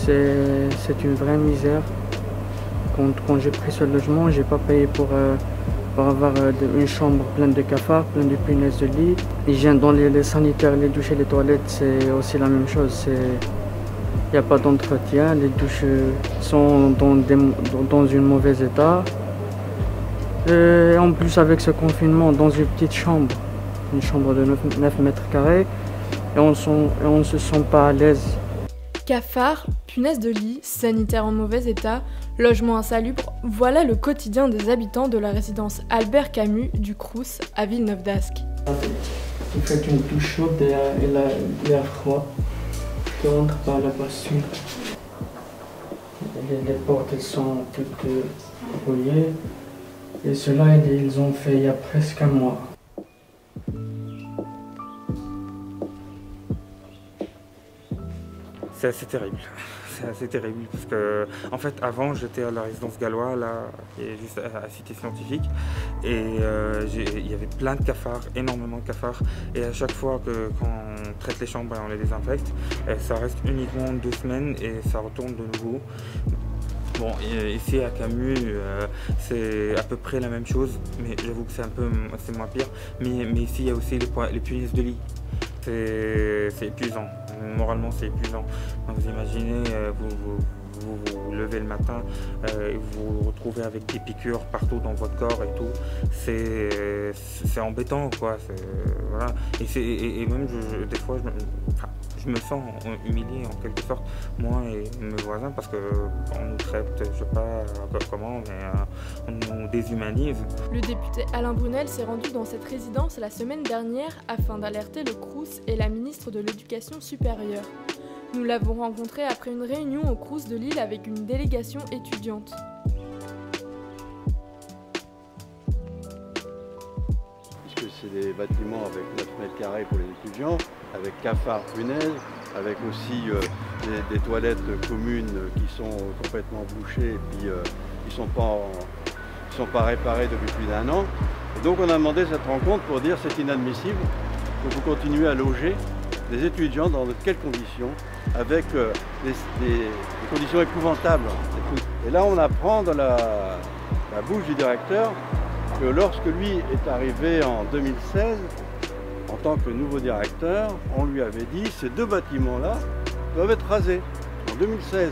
c'est une vraie misère. Quand j'ai pris ce logement, j'ai pas payé pour avoir une chambre pleine de cafards, pleine de punaises de lit. L'hygiène dans les sanitaires, les douches et les toilettes, c'est aussi la même chose. Il n'y a pas d'entretien, les douches sont dans un mauvais état. Et en plus, avec ce confinement, dans une petite chambre, une chambre de 9 mètres carrés, et on ne se sent pas à l'aise. Cafards, punaises de lit, sanitaires en mauvais état, logement insalubre, voilà le quotidien des habitants de la résidence Albert Camus du Crous à Villeneuve d'Ascq. Vous faites une douche chaude et l'air froid qui rentre par la basse. Les portes elles sont toutes rouillées. Et cela, ils ont fait il y a presque un mois. C'est assez terrible. C'est assez terrible parce que, en fait, avant, j'étais à la résidence Gallois, là, qui est juste à la Cité Scientifique, et il y avait plein de cafards, énormément de cafards, et à chaque fois quand on traite les chambres, on les désinfecte, ça reste uniquement 2 semaines et ça retourne de nouveau. Bon, ici à Camus, c'est à peu près la même chose, mais j'avoue que c'est moins pire. Mais ici, il y a aussi les punaises de lit. C'est épuisant. Moralement, c'est épuisant. Donc, vous imaginez, vous levez le matin et vous vous retrouvez avec des piqûres partout dans votre corps et tout. C'est embêtant, quoi. Voilà. Et même, des fois, je me sens humilié en quelque sorte, moi et mes voisins, parce qu'on nous traite, je sais pas comment, mais on nous déshumanise. Le député Alain Brunel s'est rendu dans cette résidence la semaine dernière afin d'alerter le Crous et la ministre de l'Éducation supérieure. Nous l'avons rencontré après une réunion au Crous de Lille avec une délégation étudiante. C'est des bâtiments avec 9 mètres carrés pour les étudiants, avec cafards, punaises, avec aussi des toilettes communes qui sont complètement bouchées et puis qui ne sont pas réparées depuis plus d'1 an. Et donc on a demandé cette rencontre pour dire c'est inadmissible que vous continuez à loger des étudiants dans de quelles conditions, avec des conditions épouvantables. Et là on apprend dans la bouche du directeur que lorsque lui est arrivé en 2016, en tant que nouveau directeur, on lui avait dit ces 2 bâtiments-là doivent être rasés en 2016.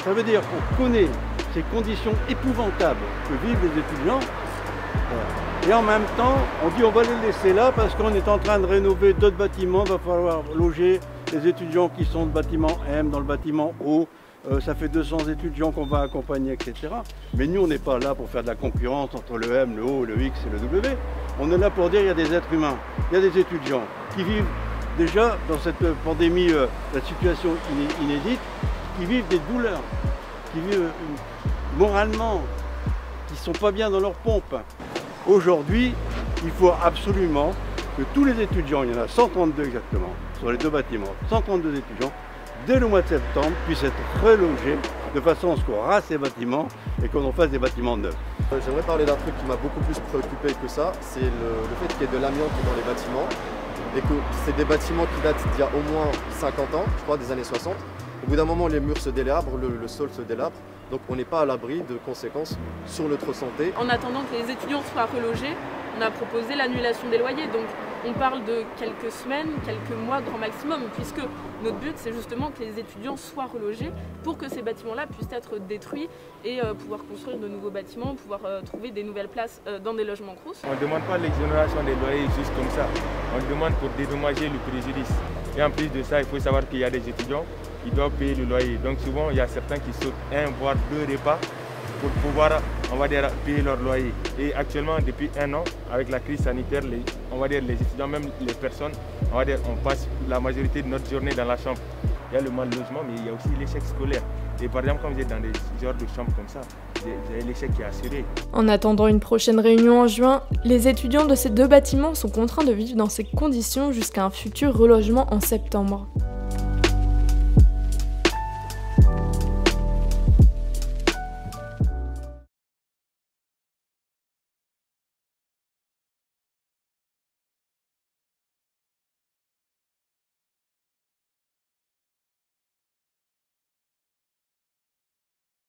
Ça veut dire qu'on connaît ces conditions épouvantables que vivent les étudiants, et en même temps, on dit on va les laisser là parce qu'on est en train de rénover d'autres bâtiments, il va falloir loger les étudiants qui sont de bâtiment M dans le bâtiment O. Ça fait 200 étudiants qu'on va accompagner, etc. Mais nous, on n'est pas là pour faire de la concurrence entre le M, le O, le X et le W. On est là pour dire qu'il y a des êtres humains, il y a des étudiants qui vivent déjà dans cette pandémie, la situation inédite, qui vivent des douleurs, qui vivent moralement, qui ne sont pas bien dans leur pompe. Aujourd'hui, il faut absolument que tous les étudiants, il y en a 132 exactement, sur les 2 bâtiments, 132 étudiants, dès le mois de septembre, puissent être relogés de façon à ce qu'on rase ces bâtiments et qu'on en fasse des bâtiments neufs. J'aimerais parler d'un truc qui m'a beaucoup plus préoccupé que ça, c'est le fait qu'il y ait de l'amiante dans les bâtiments et que c'est des bâtiments qui datent d'il y a au moins 50 ans, je crois des années 60. Au bout d'un moment, les murs se délabrent, le sol se délabre, donc on n'est pas à l'abri de conséquences sur notre santé. En attendant que les étudiants soient relogés, on a proposé l'annulation des loyers. Donc on parle de quelques semaines, quelques mois grand maximum, puisque notre but c'est justement que les étudiants soient relogés pour que ces bâtiments-là puissent être détruits et pouvoir construire de nouveaux bâtiments, pouvoir trouver des nouvelles places dans des logements Crous. On ne demande pas l'exonération des loyers juste comme ça, on demande pour dédommager le préjudice. Et en plus de ça, il faut savoir qu'il y a des étudiants qui doivent payer le loyer. Donc souvent, il y a certains qui sautent 1 voire 2 repas pour pouvoir, on va dire, payer leur loyer. Et actuellement, depuis 1 an, avec la crise sanitaire, on va dire les étudiants, même les personnes, on va dire, on passe la majorité de notre journée dans la chambre. Il y a le mal logement, mais il y a aussi l'échec scolaire. Et par exemple, quand vous êtes dans des genres de chambres comme ça, vous avez l'échec qui est assuré. En attendant une prochaine réunion en juin, les étudiants de ces 2 bâtiments sont contraints de vivre dans ces conditions jusqu'à un futur relogement en septembre.